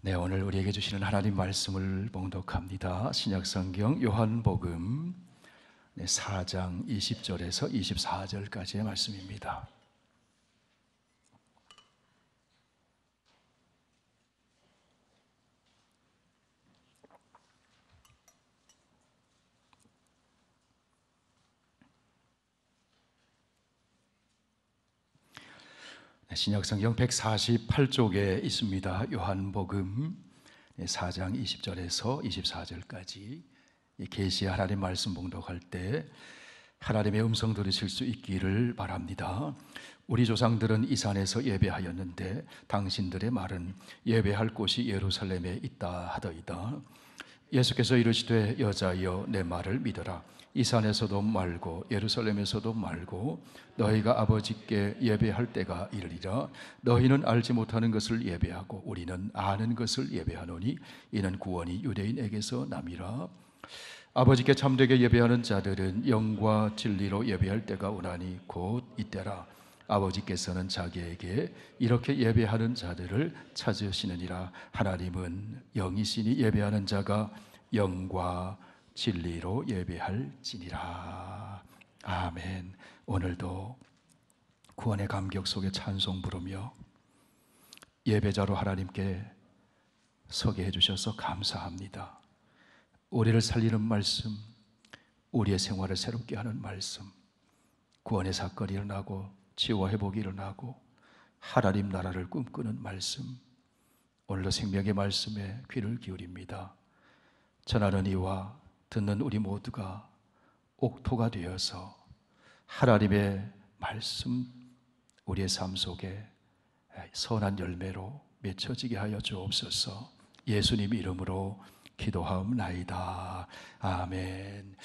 네, 오늘 우리에게 주시는 하나님 말씀을 봉독합니다. 신약성경 요한복음 4장 20절에서 24절까지의 말씀입니다. 신약성경 148쪽에 있습니다. 요한복음 4장 20절에서 24절까지 계시의 하나님 말씀 봉독할 때 하나님의 음성 들으실 수 있기를 바랍니다. 우리 조상들은 이 산에서 예배하였는데 당신들의 말은 예배할 곳이 예루살렘에 있다 하더이다. 예수께서 이르시되 여자여 내 말을 믿어라. 이 산에서도 말고 예루살렘에서도 말고 너희가 아버지께 예배할 때가 이르리라. 너희는 알지 못하는 것을 예배하고 우리는 아는 것을 예배하노니 이는 구원이 유대인에게서 남이라. 아버지께 참되게 예배하는 자들은 영과 진리로 예배할 때가 오나니 곧 이때라. 아버지께서는 자기에게 이렇게 예배하는 자들을 찾으시느니라. 하나님은 영이시니 예배하는 자가 영과 진리로 예배할지니라. 아멘. 오늘도 구원의 감격 속에 찬송 부르며 예배자로 하나님께 서게 해주셔서 감사합니다. 우리를 살리는 말씀, 우리의 생활을 새롭게 하는 말씀, 구원의 사건이 일어나고 치유와 회복이 일어나고 하나님 나라를 꿈꾸는 말씀, 오늘도 생명의 말씀에 귀를 기울입니다. 전하는 이와 듣는 우리 모두가 옥토가 되어서 하나님의 말씀 우리의 삶 속에 선한 열매로 맺혀지게 하여 주옵소서. 예수님 이름으로 기도하옵나이다. 아멘.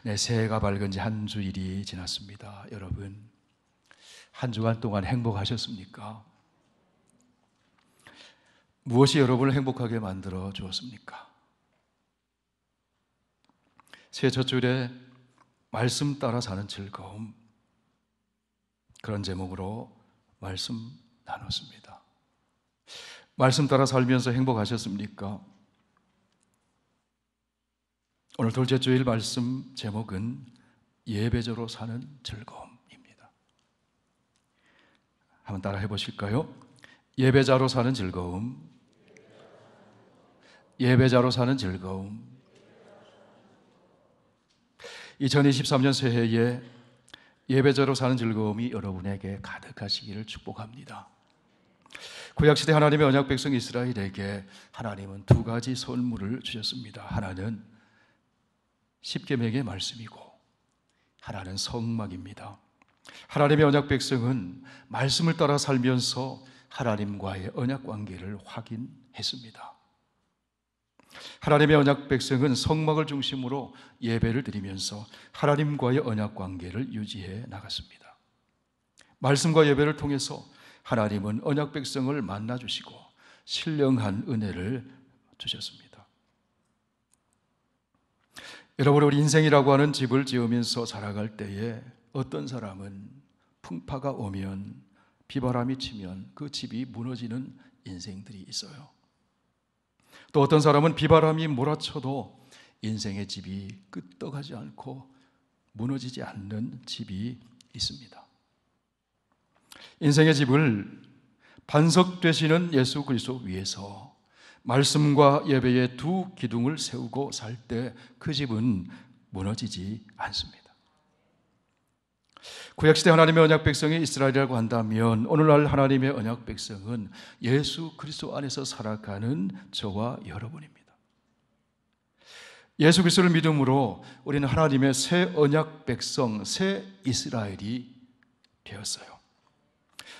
네, 새해가 밝은 지 한 주일이 지났습니다. 여러분, 한 주간 동안 행복하셨습니까? 무엇이 여러분을 행복하게 만들어 주었습니까? 새해 첫 주일에 말씀 따라 사는 즐거움, 그런 제목으로 말씀 나눴습니다. 말씀 따라 살면서 행복하셨습니까? 오늘 둘째 주일 말씀 제목은 예배자로 사는 즐거움입니다. 한번 따라 해보실까요? 예배자로 사는 즐거움, 예배자로 사는 즐거움. 2023년 새해에 예배자로 사는 즐거움이 여러분에게 가득하시기를 축복합니다. 구약시대 하나님의 언약 백성 이스라엘에게 하나님은 두 가지 선물을 주셨습니다. 하나는 십계명의 말씀이고 하나는 성막입니다. 하나님의 언약 백성은 말씀을 따라 살면서 하나님과의 언약 관계를 확인했습니다. 하나님의 언약 백성은 성막을 중심으로 예배를 드리면서 하나님과의 언약 관계를 유지해 나갔습니다. 말씀과 예배를 통해서 하나님은 언약 백성을 만나주시고 신령한 은혜를 주셨습니다. 여러분, 우리 인생이라고 하는 집을 지으면서 살아갈 때에 어떤 사람은 풍파가 오면, 비바람이 치면 그 집이 무너지는 인생들이 있어요. 또 어떤 사람은 비바람이 몰아쳐도 인생의 집이 끄떡하지 않고 무너지지 않는 집이 있습니다. 인생의 집을 반석 되시는 예수 그리스도 위에서 말씀과 예배의 두 기둥을 세우고 살 때 그 집은 무너지지 않습니다. 구약시대 하나님의 언약 백성이 이스라엘이라고 한다면 오늘날 하나님의 언약 백성은 예수 그리스도 안에서 살아가는 저와 여러분입니다. 예수 그리스도를 믿음으로 우리는 하나님의 새 언약 백성, 새 이스라엘이 되었어요.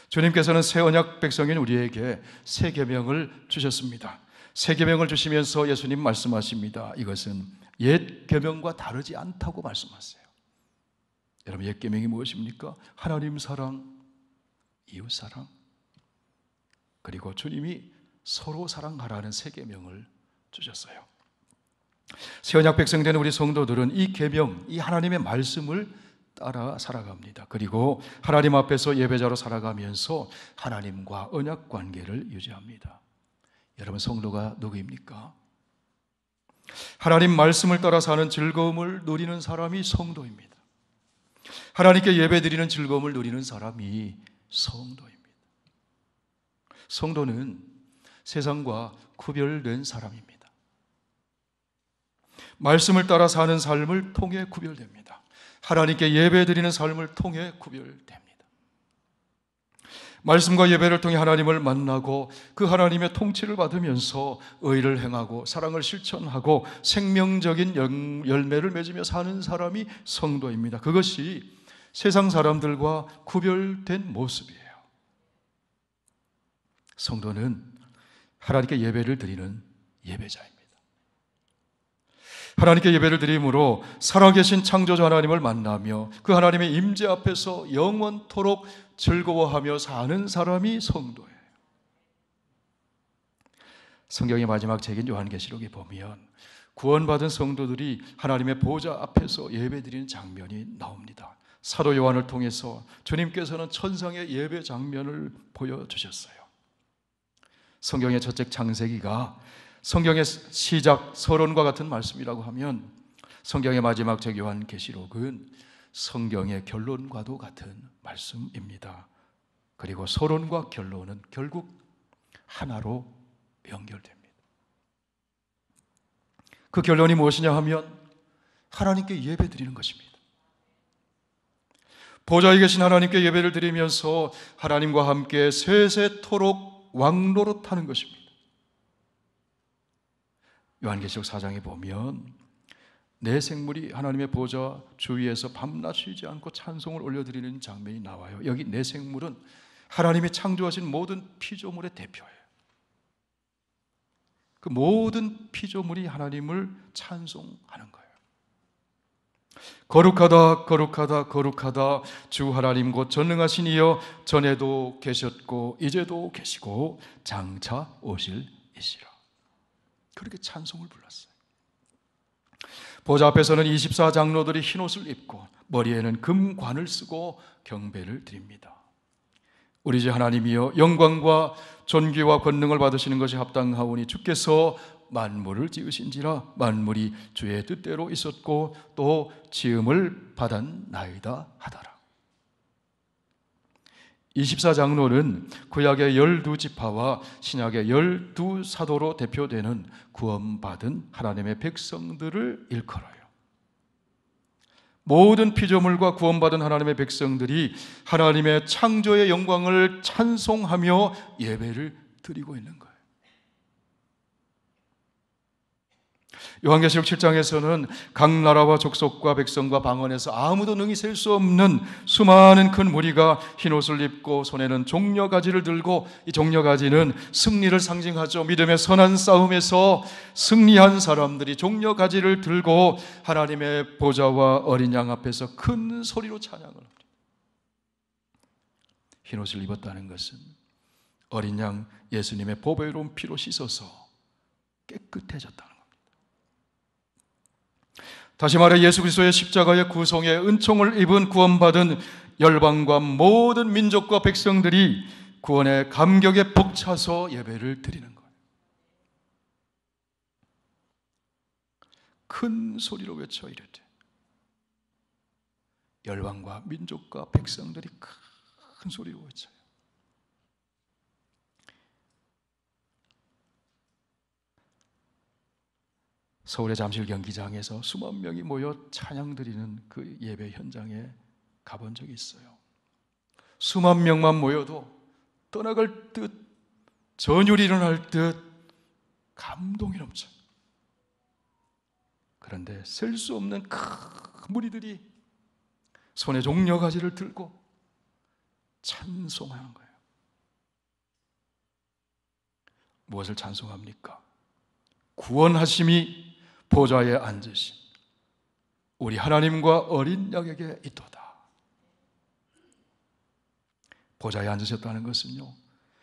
주님께서는 새 언약 백성인 우리에게 새 계명을 주셨습니다. 새 계명을 주시면서 예수님 말씀하십니다. 이것은 옛 계명과 다르지 않다고 말씀하세요. 여러분, 옛 계명이 무엇입니까? 하나님 사랑, 이웃 사랑, 그리고 주님이 서로 사랑하라는 새 계명을 주셨어요. 새 언약 백성 된 우리 성도들은 이 계명, 이 하나님의 말씀을 따라 살아갑니다. 그리고 하나님 앞에서 예배자로 살아가면서 하나님과 언약 관계를 유지합니다. 여러분, 성도가 누구입니까? 하나님 말씀을 따라 사는 즐거움을 누리는 사람이 성도입니다. 하나님께 예배드리는 즐거움을 누리는 사람이 성도입니다. 성도는 세상과 구별된 사람입니다. 말씀을 따라 사는 삶을 통해 구별됩니다. 하나님께 예배드리는 삶을 통해 구별됩니다. 말씀과 예배를 통해 하나님을 만나고 그 하나님의 통치를 받으면서 의를 행하고 사랑을 실천하고 생명적인 열매를 맺으며 사는 사람이 성도입니다. 그것이 세상 사람들과 구별된 모습이에요. 성도는 하나님께 예배를 드리는 예배자입니다. 하나님께 예배를 드림으로 살아계신 창조주 하나님을 만나며 그 하나님의 임재 앞에서 영원토록 즐거워하며 사는 사람이 성도예요. 성경의 마지막 책인 요한계시록에 보면 구원받은 성도들이 하나님의 보좌 앞에서 예배드리는 장면이 나옵니다. 사도 요한을 통해서 주님께서는 천상의 예배 장면을 보여주셨어요. 성경의 첫 책 창세기가 성경의 시작 서론과 같은 말씀이라고 하면 성경의 마지막 책 요한계시록은 성경의 결론과도 같은 말씀입니다. 그리고 서론과 결론은 결국 하나로 연결됩니다. 그 결론이 무엇이냐 하면 하나님께 예배드리는 것입니다. 보좌에 계신 하나님께 예배를 드리면서 하나님과 함께 세세토록 왕노릇하는 것입니다. 요한계시록 4장에 보면 내 생물이 하나님의 보좌 주위에서 밤낮 쉬지 않고 찬송을 올려드리는 장면이 나와요. 여기 내 생물은 하나님이 창조하신 모든 피조물의 대표예요. 그 모든 피조물이 하나님을 찬송하는 거예요. 거룩하다 거룩하다 거룩하다 주 하나님 곧 전능하신 이여 전에도 계셨고 이제도 계시고 장차 오실 이시라. 그렇게 찬송을 불렀어요. 보좌 앞에서는 24장로들이 흰옷을 입고 머리에는 금관을 쓰고 경배를 드립니다. 우리 주 하나님이여 영광과 존귀와 권능을 받으시는 것이 합당하오니 주께서 만물을 지으신지라 만물이 주의 뜻대로 있었고 또 지음을 받았나이다 하더라. 24장로는 구약의 12지파와 신약의 12사도로 대표되는 구원받은 하나님의 백성들을 일컬어요. 모든 피조물과 구원받은 하나님의 백성들이 하나님의 창조의 영광을 찬송하며 예배를 드리고 있는 거예요. 요한계시록 7장에서는 각 나라와 족속과 백성과 방언에서 아무도 능히 셀 수 없는 수많은 큰 무리가 흰옷을 입고 손에는 종려가지를 들고, 이 종려가지는 승리를 상징하죠. 믿음의 선한 싸움에서 승리한 사람들이 종려가지를 들고 하나님의 보좌와 어린 양 앞에서 큰 소리로 찬양을 합니다. 흰옷을 입었다는 것은 어린 양 예수님의 보배로운 피로 씻어서 깨끗해졌다는 겁니다. 다시 말해 예수 그리스도의 십자가의 구속의 은총을 입은 구원받은 열방과 모든 민족과 백성들이 구원의 감격에 벅차서 예배를 드리는 거예요. 큰 소리로 외쳐 이르되 열방과 민족과 백성들이 큰 소리로 외쳐요. 서울의 잠실 경기장에서 수만 명이 모여 찬양 드리는 그 예배 현장에 가본 적이 있어요. 수만 명만 모여도 떠나갈 듯, 전율이 일어날 듯 감동이 넘쳐요. 그런데 셀 수 없는 큰 무리들이 손에 종려가지를 들고 찬송하는 거예요. 무엇을 찬송합니까? 구원하심이 보좌에 앉으신 우리 하나님과 어린 양에게 있도다. 보좌에 앉으셨다는 것은요,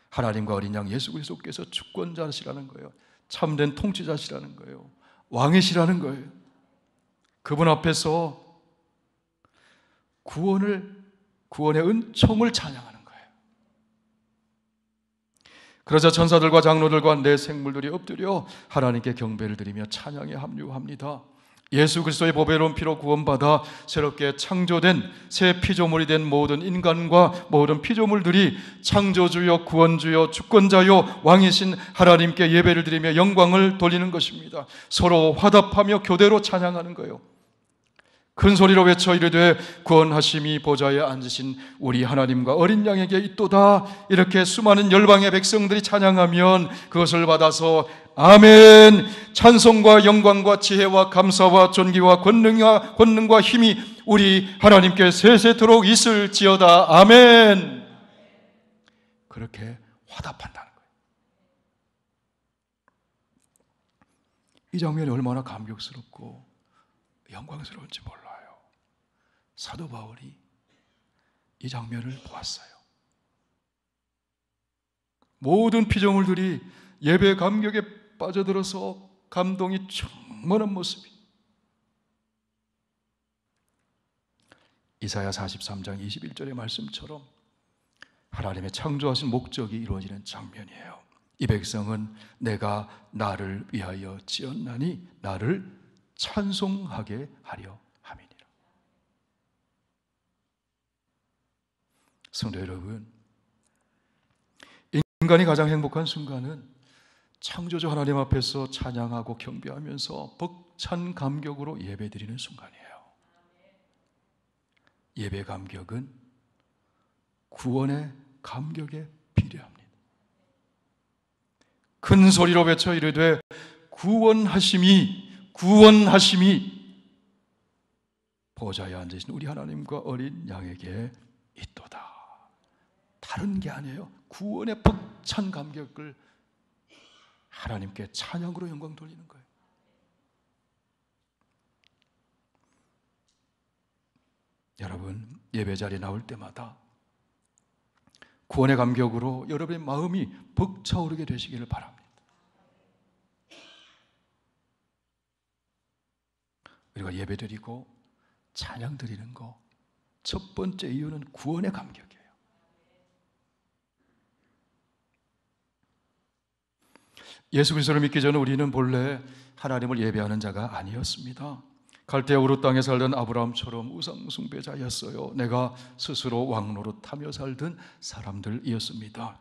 하나님과 어린 양 예수 그리스도께서 주권자시라는 거예요. 참된 통치자시라는 거예요. 왕이시라는 거예요. 그분 앞에서 구원의 은총을 찬양하는 거예요. 그러자 천사들과 장로들과 내 생물들이 엎드려 하나님께 경배를 드리며 찬양에 합류합니다. 예수 그리스도의 보배로운 피로 구원받아 새롭게 창조된 새 피조물이 된 모든 인간과 모든 피조물들이 창조주여 구원주여 주권자여 왕이신 하나님께 예배를 드리며 영광을 돌리는 것입니다. 서로 화답하며 교대로 찬양하는 거예요. 큰 소리로 외쳐 이르되 구원하심이 보좌에 앉으신 우리 하나님과 어린 양에게 있도다. 이렇게 수많은 열방의 백성들이 찬양하면 그것을 받아서 아멘, 찬송과 영광과 지혜와 감사와 존귀와 권능과 힘이 우리 하나님께 세세토록 있을지어다. 아멘. 그렇게 화답한다는 거예요. 이 장면이 얼마나 감격스럽고 영광스러운지 몰라요. 사도 바울이 이 장면을 보았어요. 모든 피조물들이 예배 감격에 빠져들어서 감동이 충만한 모습이, 이사야 43장 21절의 말씀처럼 하나님의 창조하신 목적이 이루어지는 장면이에요. 이 백성은 내가 나를 위하여 지었나니 나를 찬송하게 하려 함이니라. 성도 여러분, 인간이 가장 행복한 순간은 창조주 하나님 앞에서 찬양하고 경배하면서 벅찬 감격으로 예배드리는 순간이에요. 예배 감격은 구원의 감격에 비례합니다. 큰 소리로 외쳐 이르되 구원하심이 보좌에 앉으신 우리 하나님과 어린 양에게 있도다. 다른 게 아니에요. 구원의 벅찬 감격을 하나님께 찬양으로 영광 돌리는 거예요. 여러분, 예배 자리에 나올 때마다 구원의 감격으로 여러분의 마음이 벅차오르게 되시기를 바랍니다. 우리가 예배 드리고 찬양 드리는 거 첫 번째 이유는 구원의 감격이에요. 예수 그리스도를 믿기 전에 우리는 본래 하나님을 예배하는 자가 아니었습니다. 갈대아 우르 땅에 살던 아브라함처럼 우상 숭배자였어요. 내가 스스로 왕노릇하며 살던 사람들이었습니다.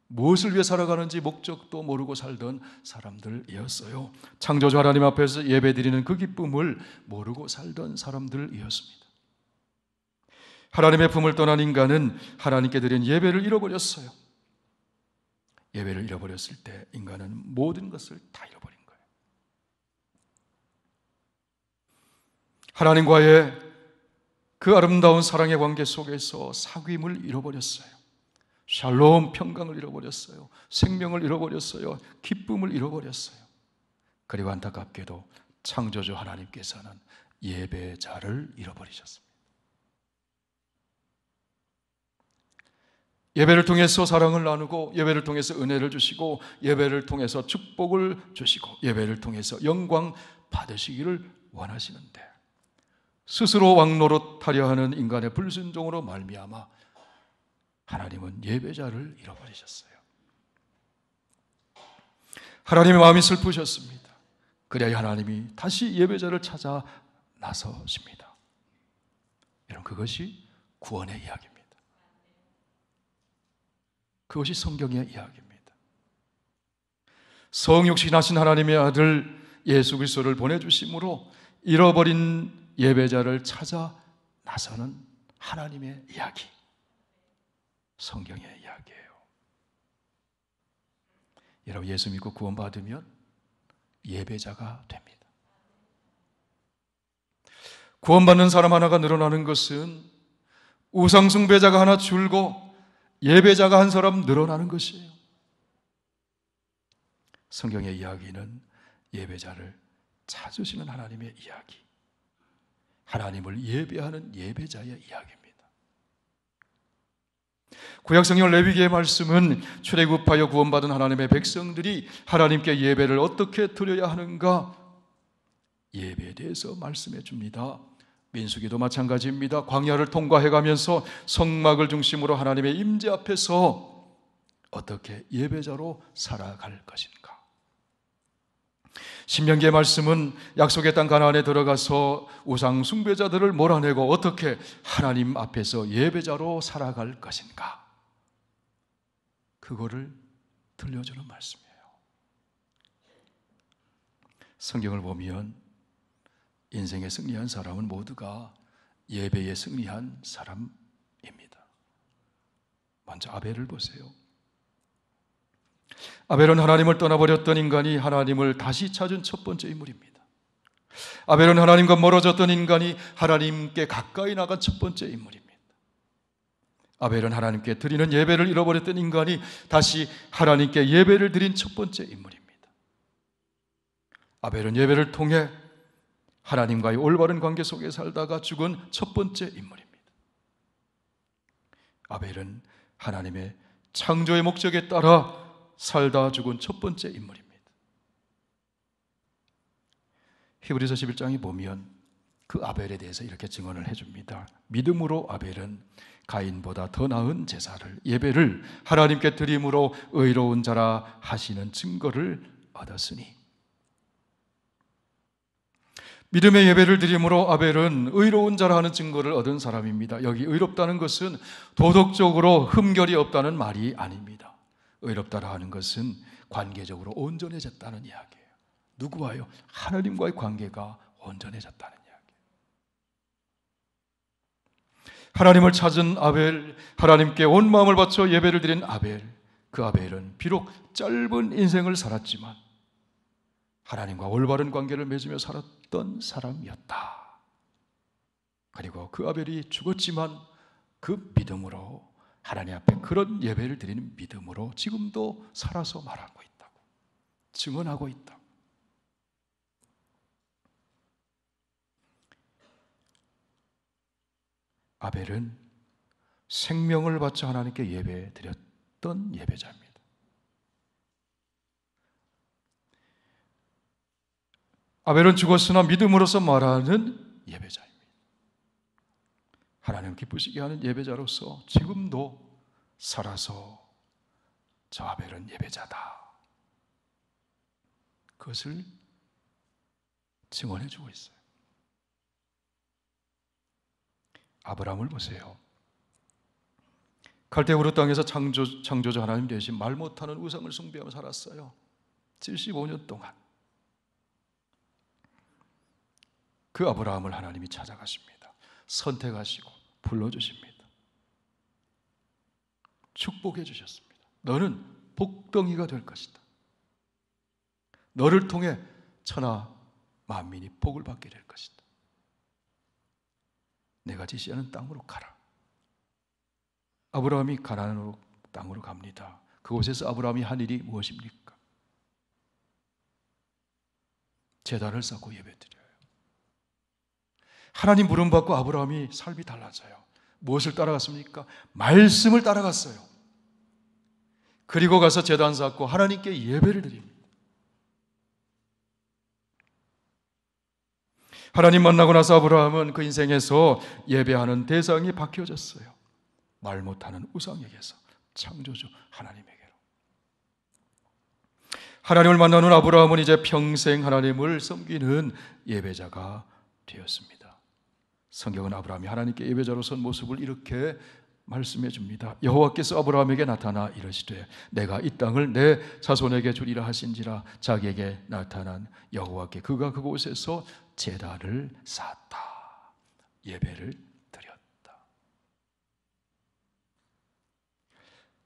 무엇을 위해 살아가는지 목적도 모르고 살던 사람들이었어요. 창조주 하나님 앞에서 예배드리는 그 기쁨을 모르고 살던 사람들이었습니다. 하나님의 품을 떠난 인간은 하나님께 드린 예배를 잃어버렸어요. 예배를 잃어버렸을 때 인간은 모든 것을 다 잃어버린 거예요. 하나님과의 그 아름다운 사랑의 관계 속에서 사귐을 잃어버렸어요. 샬롬, 평강을 잃어버렸어요. 생명을 잃어버렸어요. 기쁨을 잃어버렸어요. 그리고 안타깝게도 창조주 하나님께서는 예배자를 잃어버리셨습니다. 예배를 통해서 사랑을 나누고, 예배를 통해서 은혜를 주시고, 예배를 통해서 축복을 주시고, 예배를 통해서 영광 받으시기를 원하시는데 스스로 왕노릇하려 하는 인간의 불순종으로 말미암아 하나님은 예배자를 잃어버리셨어요. 하나님의 마음이 슬프셨습니다. 그래야 하나님이 다시 예배자를 찾아 나서십니다. 여러분, 그것이 구원의 이야기입니다. 그것이 성경의 이야기입니다. 성육신 하신 하나님의 아들 예수 그리스도를 보내주심으로 잃어버린 예배자를 찾아 나서는 하나님의 이야기, 성경의 이야기예요. 여러분, 예수 믿고 구원받으면 예배자가 됩니다. 구원받는 사람 하나가 늘어나는 것은 우상숭배자가 하나 줄고 예배자가 한 사람 늘어나는 것이에요. 성경의 이야기는 예배자를 찾으시는 하나님의 이야기, 하나님을 예배하는 예배자의 이야기입니다. 구약성경 레위기의 말씀은 출애굽하여 구원받은 하나님의 백성들이 하나님께 예배를 어떻게 드려야 하는가, 예배에 대해서 말씀해 줍니다. 민수기도 마찬가지입니다. 광야를 통과해가면서 성막을 중심으로 하나님의 임재 앞에서 어떻게 예배자로 살아갈 것인가? 신명기의 말씀은 약속의 땅 가나안에 들어가서 우상 숭배자들을 몰아내고 어떻게 하나님 앞에서 예배자로 살아갈 것인가? 그거를 들려주는 말씀이에요. 성경을 보면 인생에 승리한 사람은 모두가 예배에 승리한 사람입니다. 먼저 아벨을 보세요. 아벨은 하나님을 떠나버렸던 인간이 하나님을 다시 찾은 첫 번째 인물입니다. 아벨은 하나님과 멀어졌던 인간이 하나님께 가까이 나간 첫 번째 인물입니다. 아벨은 하나님께 드리는 예배를 잃어버렸던 인간이 다시 하나님께 예배를 드린 첫 번째 인물입니다. 아벨은 예배를 통해 하나님과의 올바른 관계 속에 살다가 죽은 첫 번째 인물입니다. 아벨은 하나님의 창조의 목적에 따라 살다 죽은 첫 번째 인물입니다. 히브리서 11장에 보면 그 아벨에 대해서 이렇게 증언을 해줍니다. 믿음으로 아벨은 가인보다 더 나은 제사를, 예배를 하나님께 드림으로 의로운 자라 하시는 증거를 얻었으니, 믿음의 예배를 드림으로 아벨은 의로운 자라 하는 증거를 얻은 사람입니다. 여기 의롭다는 것은 도덕적으로 흠결이 없다는 말이 아닙니다. 의롭다라 하는 것은 관계적으로 온전해졌다는 이야기예요. 누구와요? 하나님과의 관계가 온전해졌다는 이야기예요. 하나님을 찾은 아벨, 하나님께 온 마음을 바쳐 예배를 드린 아벨, 그 아벨은 비록 짧은 인생을 살았지만 하나님과 올바른 관계를 맺으며 살았던 사람이었다. 그리고 그 아벨이 죽었지만 그 믿음으로, 하나님 앞에 그런 예배를 드리는 믿음으로 지금도 살아서 말하고 있다고, 증언하고 있다고. 아벨은 생명을 바쳐 하나님께 예배 드렸던 예배자입니다. 아벨은 죽었으나 믿음으로서 말하는 예배자입니다. 하나님 기쁘시게 하는 예배자로서 지금도 살아서 저 아벨은 예배자다, 그것을 증언해 주고 있어요. 아브라함을 보세요. 갈대 우르 땅에서 창조자 하나님 대신 말 못하는 우상을 숭배하며 살았어요. 75년 동안. 그 아브라함을 하나님이 찾아가십니다. 선택하시고 불러주십니다. 축복해 주셨습니다. 너는 복덩이가 될 것이다. 너를 통해 천하 만민이 복을 받게 될 것이다. 내가 지시하는 땅으로 가라. 아브라함이 가나안 땅으로 갑니다. 그곳에서 아브라함이 한 일이 무엇입니까? 제단을 쌓고 예배드려요. 하나님 부름받고 아브라함이 삶이 달라져요. 무엇을 따라갔습니까? 말씀을 따라갔어요. 그리고 가서 제단 쌓고 하나님께 예배를 드립니다. 하나님 만나고 나서 아브라함은 그 인생에서 예배하는 대상이 바뀌어졌어요. 말 못하는 우상에게서 창조주 하나님에게로. 하나님을 만나는 아브라함은 이제 평생 하나님을 섬기는 예배자가 되었습니다. 성경은 아브라함이 하나님께 예배자로 선 모습을 이렇게 말씀해 줍니다. 여호와께서 아브라함에게 나타나 이르시되 내가 이 땅을 내 자손에게 주리라 하신지라. 자기에게 나타난 여호와께 그가 그곳에서 제단을 쌓았다. 예배를 드렸다.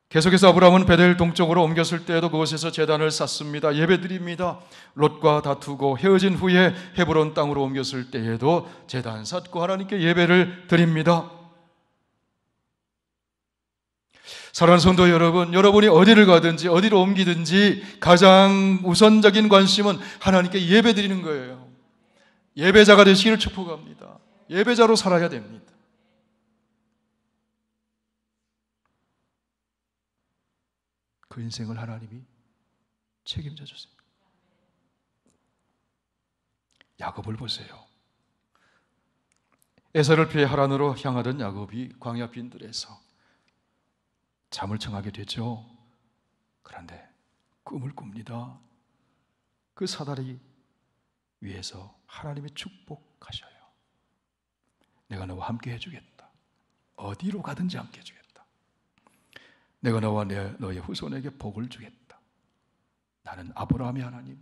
계속해서 아브라함은 베델 동쪽으로 옮겼을 때에도 그곳에서 제단을 쌓습니다. 예배드립니다. 롯과 다투고 헤어진 후에 헤브론 땅으로 옮겼을 때에도 제단 쌓고 하나님께 예배를 드립니다. 사랑하는 성도 여러분, 여러분이 어디를 가든지 어디로 옮기든지 가장 우선적인 관심은 하나님께 예배드리는 거예요. 예배자가 되시기를 축복합니다. 예배자로 살아야 됩니다. 그 인생을 하나님이 책임져 주세요. 야곱을 보세요. 에사를 피해 하란으로 향하던 야곱이 광야 빈들에서 잠을 청하게 되죠. 그런데 꿈을 꿉니다. 그 사다리 위에서 하나님이 축복하셔요. 내가 너와 함께 해주겠다. 어디로 가든지 함께 해주겠다. 내가 너와 너의 후손에게 복을 주겠다. 나는 아브라함의 하나님,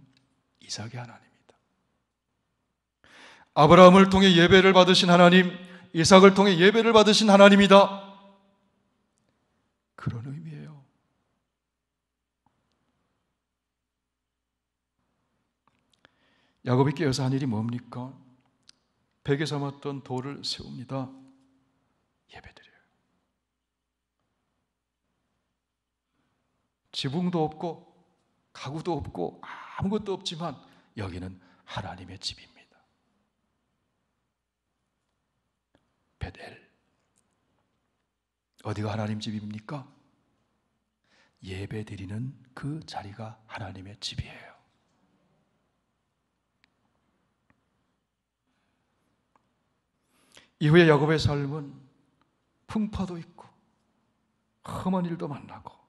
이삭의 하나님이다. 아브라함을 통해 예배를 받으신 하나님, 이삭을 통해 예배를 받으신 하나님이다. 그런 의미예요. 야곱이 깨어서 한 일이 뭡니까? 베개 삼았던 돌을 세웁니다. 예배드려요. 지붕도 없고 가구도 없고 아무것도 없지만 여기는 하나님의 집입니다. 베델. 어디가 하나님 집입니까? 예배 드리는 그 자리가 하나님의 집이에요. 이후에 야곱의 삶은 풍파도 있고 험한 일도 만나고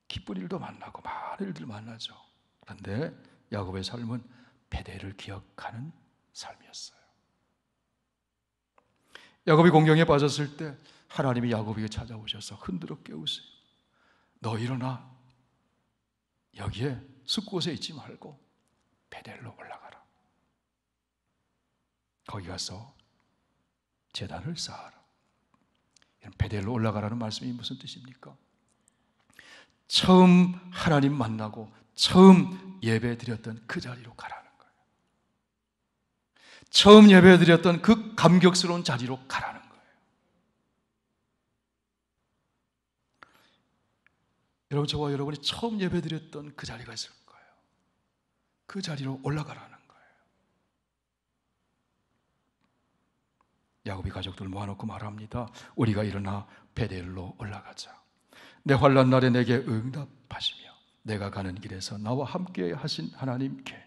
기쁜 일도 만나고 많은 일들 만나죠. 그런데 야곱의 삶은 베델을 기억하는 삶이었어요. 야곱이 공경에 빠졌을 때 하나님이 야곱에게 찾아오셔서 흔들어 깨우세요. 너 일어나. 여기에 숲곳에 있지 말고 베델로 올라가라. 거기 가서 제단을 쌓아라. 베델로 올라가라는 말씀이 무슨 뜻입니까? 처음 하나님 만나고 처음 예배 드렸던 그 자리로 가라는 거예요. 처음 예배 드렸던 그 감격스러운 자리로 가라는 거예요. 여러분, 저와 여러분이 처음 예배 드렸던 그 자리가 있을 거예요. 그 자리로 올라가라는 거예요. 야곱이 가족들 모아놓고 말합니다. 우리가 일어나 베델로 올라가자. 내 환난 날에 내게 응답하시며 내가 가는 길에서 나와 함께 하신 하나님께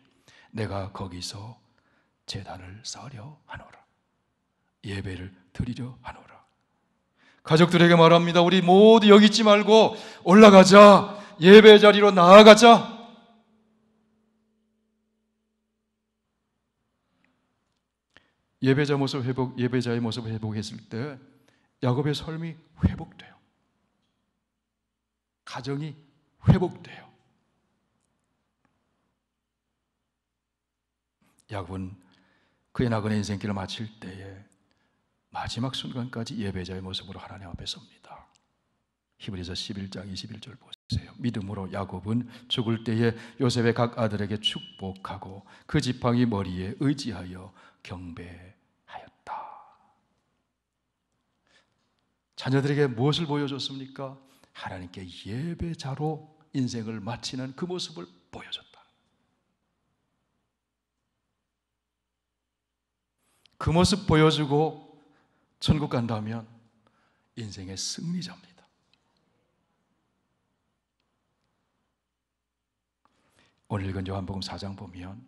내가 거기서 제단을 쌓으려 하노라. 예배를 드리려 하노라. 가족들에게 말합니다. 우리 모두 여기 있지 말고 올라가자. 예배 자리로 나아가자. 예배자의 모습을 회복했을 때 야곱의 삶이 회복돼요. 가정이 회복돼요. 야곱은 그의 나그네 인생길을 마칠 때에 마지막 순간까지 예배자의 모습으로 하나님 앞에 섭니다. 히브리서 11장 21절 보세요. 믿음으로 야곱은 죽을 때에 요셉의 각 아들에게 축복하고 그 지팡이 머리에 의지하여 경배하였다. 자녀들에게 무엇을 보여줬습니까? 하나님께 예배자로 인생을 마치는 그 모습을 보여줬다. 그 모습 보여주고 천국 간다면 인생의 승리자입니다. 오늘 읽은 요한복음 4장 보면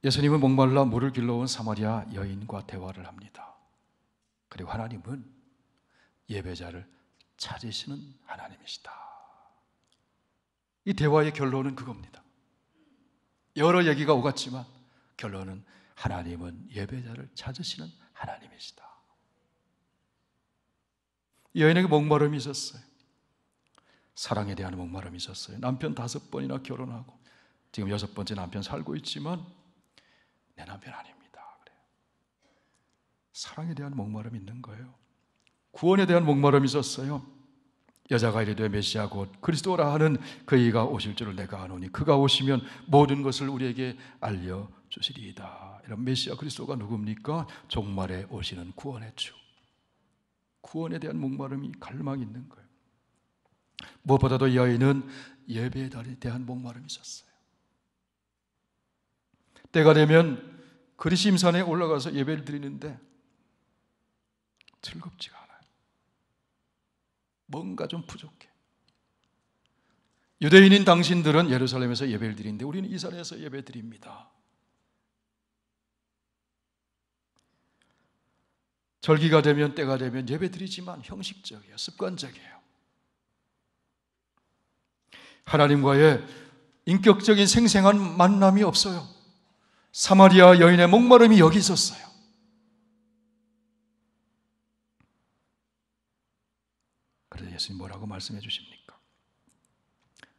예수님은 목말라 물을 길러온 사마리아 여인과 대화를 합니다. 그리고 하나님은 예배자를 찾으시는 하나님이시다. 이 대화의 결론은 그겁니다. 여러 얘기가 오갔지만 결론은 하나님은 예배자를 찾으시는 하나님이시다. 이 여인에게 목마름이 있었어요. 사랑에 대한 목마름이 있었어요. 남편 5번이나 결혼하고 지금 6번째 남편 살고 있지만 내 남편 아닙니다. 그래요. 사랑에 대한 목마름이 있는 거예요. 구원에 대한 목마름이 있었어요. 여자가 이르되 메시아 곧 그리스도라 하는 그이가 오실 줄을 내가 아노니 그가 오시면 모든 것을 우리에게 알려주시리이다. 이런 메시아 그리스도가 누굽니까? 종말에 오시는 구원의 주. 구원에 대한 목마름이 갈망이 있는 거예요. 무엇보다도 이 여인은 예배에 대한 목마름이 있었어요. 때가 되면 그리심산에 올라가서 예배를 드리는데 즐겁지가 않아요. 뭔가 좀 부족해. 유대인인 당신들은 예루살렘에서 예배를 드리는데 우리는 이 산에서 예배 드립니다. 절기가 되면 때가 되면 예배드리지만 형식적이에요. 습관적이에요. 하나님과의 인격적인 생생한 만남이 없어요. 사마리아 여인의 목마름이 여기 있었어요. 그래서 예수님 뭐라고 말씀해 주십니까?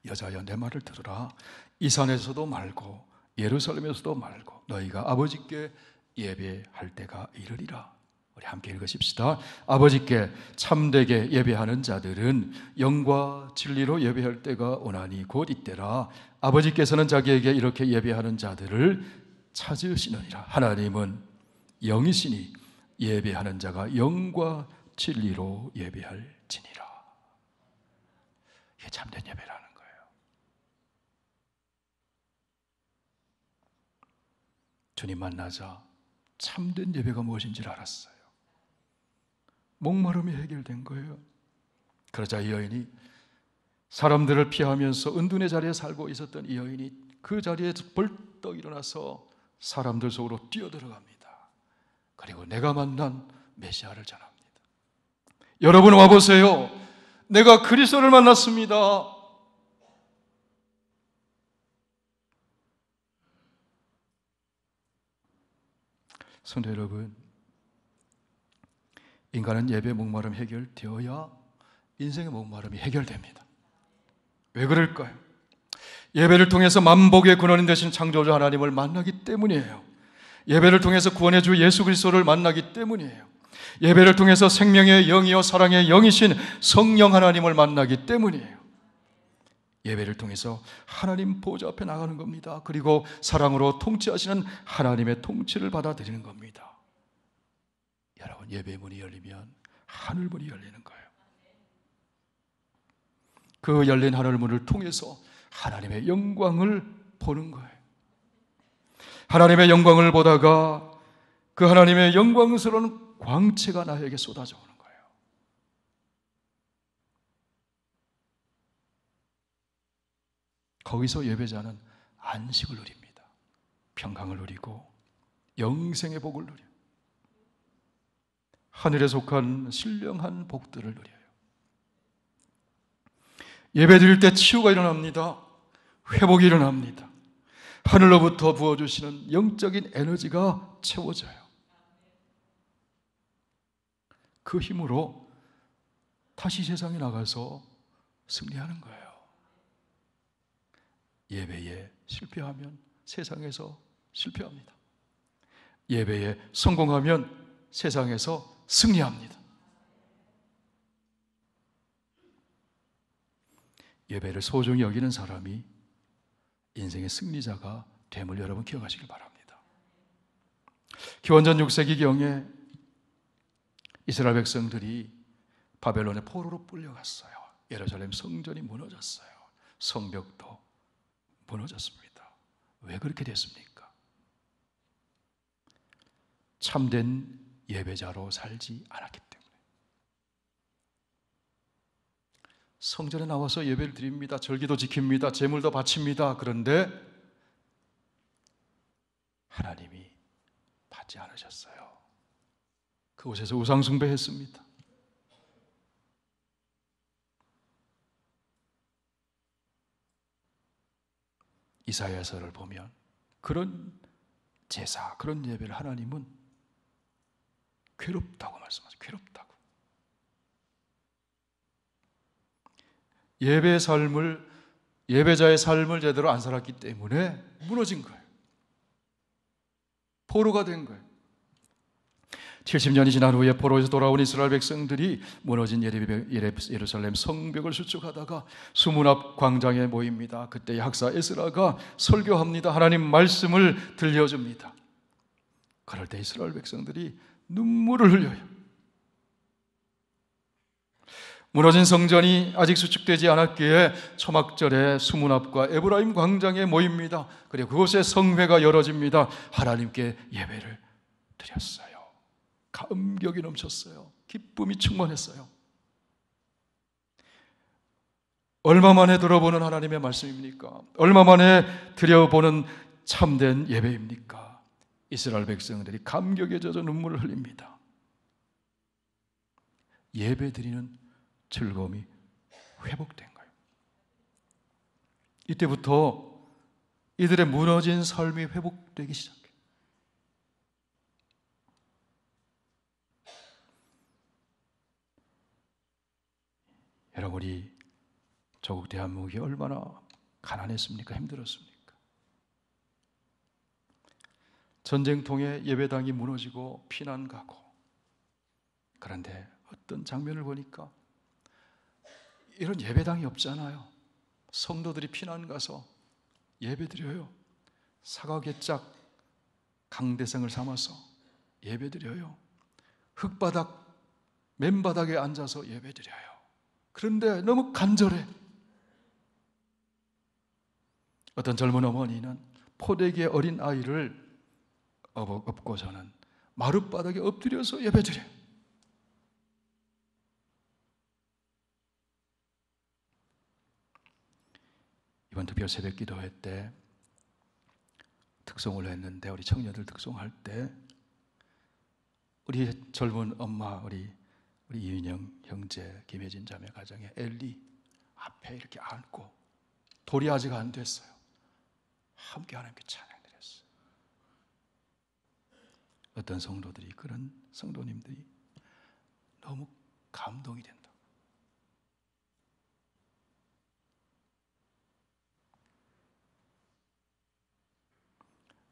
여자여, 내 말을 들으라. 이 산에서도 말고 예루살렘에서도 말고 너희가 아버지께 예배할 때가 이르리라. 우리 함께 읽으십시다. 아버지께 참되게 예배하는 자들은 영과 진리로 예배할 때가 오나니 곧 이때라. 아버지께서는 자기에게 이렇게 예배하는 자들을 찾으시느니라. 하나님은 영이시니 예배하는 자가 영과 진리로 예배할지니라. 이게 참된 예배라는 거예요. 주님 만나자 참된 예배가 무엇인지를 알았어요. 목마름이 해결된 거예요. 그러자 이 여인이, 사람들을 피하면서 은둔의 자리에 살고 있었던 이 여인이 그 자리에서 벌떡 일어나서 사람들 속으로 뛰어들어갑니다. 그리고 내가 만난 메시아를 전합니다. 여러분 와보세요. 내가 그리스도를 만났습니다. 성도 여러분, 인간은 예배 목마름 해결되어야 인생의 목마름이 해결됩니다. 왜 그럴까요? 예배를 통해서 만복의 근원인 되신 창조주 하나님을 만나기 때문이에요. 예배를 통해서 구원의 주 예수 그리스도를 만나기 때문이에요. 예배를 통해서 생명의 영이요 사랑의 영이신 성령 하나님을 만나기 때문이에요. 예배를 통해서 하나님 보좌 앞에 나가는 겁니다. 그리고 사랑으로 통치하시는 하나님의 통치를 받아들이는 겁니다. 여러분, 예배 문이 열리면 하늘 문이 열리는 거예요. 그 열린 하늘 문을 통해서 하나님의 영광을 보는 거예요. 하나님의 영광을 보다가 그 하나님의 영광스러운 광채가 나에게 쏟아져 오는 거예요. 거기서 예배자는 안식을 누립니다. 평강을 누리고 영생의 복을 누려요. 하늘에 속한 신령한 복들을 누려요. 예배 드릴 때 치유가 일어납니다. 회복이 일어납니다. 하늘로부터 부어주시는 영적인 에너지가 채워져요. 그 힘으로 다시 세상에 나가서 승리하는 거예요. 예배에 실패하면 세상에서 실패합니다. 예배에 성공하면 세상에서 승리합니다. 예배를 소중히 여기는 사람이 인생의 승리자가 됨을 여러분 기억하시길 바랍니다. 기원전 6세기경에 이스라엘 백성들이 바벨론의 포로로 끌려갔어요. 예루살렘 성전이 무너졌어요. 성벽도 무너졌습니다. 왜 그렇게 됐습니까? 참된 예배자로 살지 않았기 때문에. 성전에 나와서 예배를 드립니다. 절기도 지킵니다. 제물도 바칩니다. 그런데 하나님이 받지 않으셨어요. 그곳에서 우상숭배했습니다. 이사야서를 보면 그런 제사, 그런 예배를 하나님은 괴롭다고 말씀하죠. 괴롭다고. 예배자의 삶을 제대로 안 살았기 때문에 무너진 거예요. 포로가 된 거예요. 70년이 지난 후에 포로에서 돌아온 이스라엘 백성들이 무너진 예루살렘 성벽을 수축하다가 수문 앞 광장에 모입니다. 그때 학사 에스라가 설교합니다. 하나님 말씀을 들려줍니다. 그럴 때 이스라엘 백성들이 눈물을 흘려요. 무너진 성전이 아직 수축되지 않았기에 초막절에 수문 앞과 에브라임 광장에 모입니다. 그리고 그곳에 성회가 열어집니다. 하나님께 예배를 드렸어요. 감격이 넘쳤어요. 기쁨이 충만했어요. 얼마 만에 들어보는 하나님의 말씀입니까? 얼마 만에 드려보는 참된 예배입니까? 이스라엘 백성들이 감격에 젖어 눈물을 흘립니다. 예배드리는 즐거움이 회복된 거예요. 이때부터 이들의 무너진 삶이 회복되기 시작해요. 여러분, 우리 조국 대한민국이 얼마나 가난했습니까? 힘들었습니까? 전쟁통에 예배당이 무너지고 피난 가고, 그런데 어떤 장면을 보니까 이런 예배당이 없잖아요. 성도들이 피난 가서 예배드려요. 사과개짝 강대상을 삼아서 예배드려요. 흙바닥, 맨바닥에 앉아서 예배드려요. 그런데 너무 간절해. 어떤 젊은 어머니는 포대기에 어린 아이를 업고서는 마룻바닥에 엎드려서 예배드려요. 이번 특별 새벽 기도회 때 특송을 했는데, 우리 청년들 특송할 때 우리 젊은 엄마, 우리 이윤영 형제, 김혜진 자매 가정에 엘리 앞에 이렇게 앉고, 돌이 아직 안 됐어요. 함께 하나님께 찬양드렸어요. 어떤 성도들이, 그런 성도님들이 너무 감동이 된다.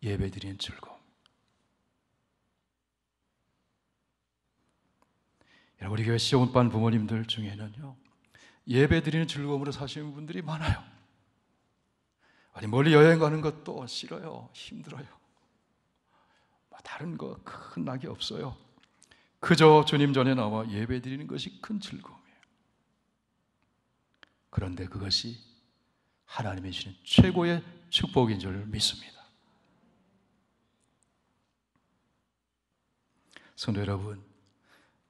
예배드리는 즐거움. 우리 교회 시온반 부모님들 중에는요, 예배드리는 즐거움으로 사시는 분들이 많아요. 아니, 멀리 여행 가는 것도 싫어요. 힘들어요. 다른 거 큰 낙이 없어요. 그저 주님 전에 나와 예배드리는 것이 큰 즐거움이에요. 그런데 그것이 하나님이 주시는 최고의 축복인 줄 믿습니다. 성도 여러분,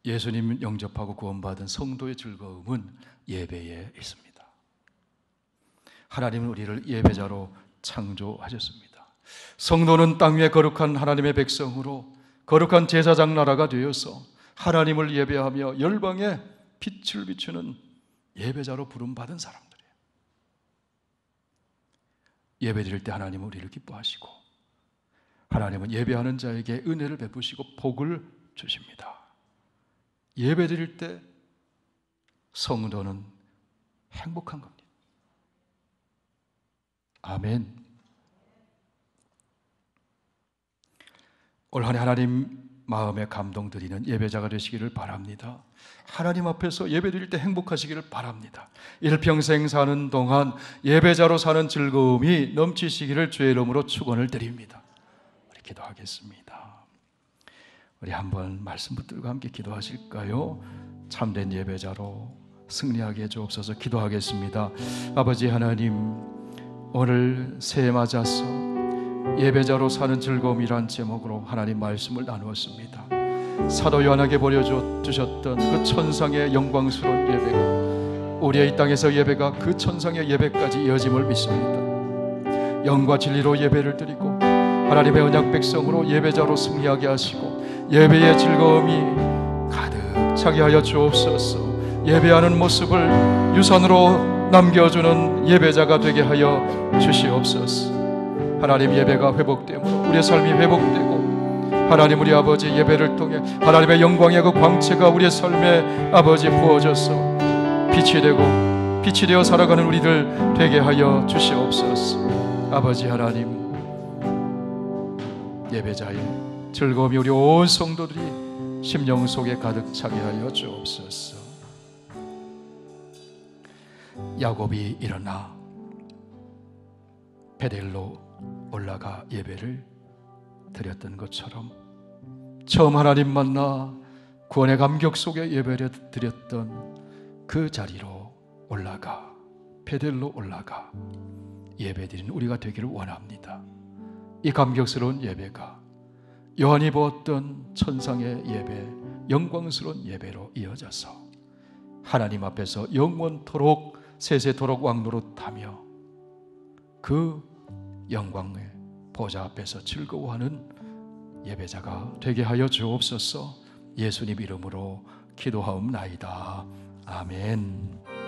예수님 영접하고 구원받은 성도의 즐거움은 예배에 있습니다. 하나님은 우리를 예배자로 창조하셨습니다. 성도는 땅 위에 거룩한 하나님의 백성으로 거룩한 제사장 나라가 되어서 하나님을 예배하며 열방에 빛을 비추는 예배자로 부름받은 사람들이에요. 예배드릴 때 하나님은 우리를 기뻐하시고, 하나님은 예배하는 자에게 은혜를 베푸시고 복을 주십니다. 예배드릴 때 성도는 행복한 겁니다. 아멘. 올 한 해 하나님 마음에 감동드리는 예배자가 되시기를 바랍니다. 하나님 앞에서 예배드릴 때 행복하시기를 바랍니다. 일평생 사는 동안 예배자로 사는 즐거움이 넘치시기를 주의 이름으로 축원을 드립니다. 우리 기도하겠습니다. 우리 한번 말씀 붙들고 함께 기도하실까요? 참된 예배자로 승리하게 해주옵소서. 기도하겠습니다. 아버지 하나님, 오늘 새해 맞아서 예배자로 사는 즐거움이란 제목으로 하나님 말씀을 나누었습니다. 사도 요한에게 보여주셨던 그 천상의 영광스러운 예배가, 우리의 이 땅에서 예배가 그 천상의 예배까지 이어짐을 믿습니다. 영과 진리로 예배를 드리고 하나님의 언약 백성으로 예배자로 승리하게 하시고 예배의 즐거움이 가득 차게 하여 주옵소서. 예배하는 모습을 유산으로 남겨주는 예배자가 되게 하여 주시옵소서. 하나님, 예배가 회복되므로 우리의 삶이 회복되고, 하나님 우리 아버지 예배를 통해 하나님의 영광의 그 광채가 우리의 삶에 아버지 부어져서 빛이 되어 살아가는 우리들 되게 하여 주시옵소서. 아버지 하나님, 예배자의 즐거움이 우리 온 성도들이 심령 속에 가득 차게 하여 주옵소서. 야곱이 일어나 베델로 올라가 예배를 드렸던 것처럼, 처음 하나님 만나 구원의 감격 속에 예배를 드렸던 그 자리로 올라가, 베델로 올라가 예배드리는 우리가 되기를 원합니다. 이 감격스러운 예배가 요한이 보았던 천상의 예배, 영광스러운 예배로 이어져서 하나님 앞에서 영원토록 세세토록 왕노릇하며 그 영광의 보좌 앞에서 즐거워하는 예배자가 되게 하여 주옵소서. 예수님 이름으로 기도하옵나이다. 아멘.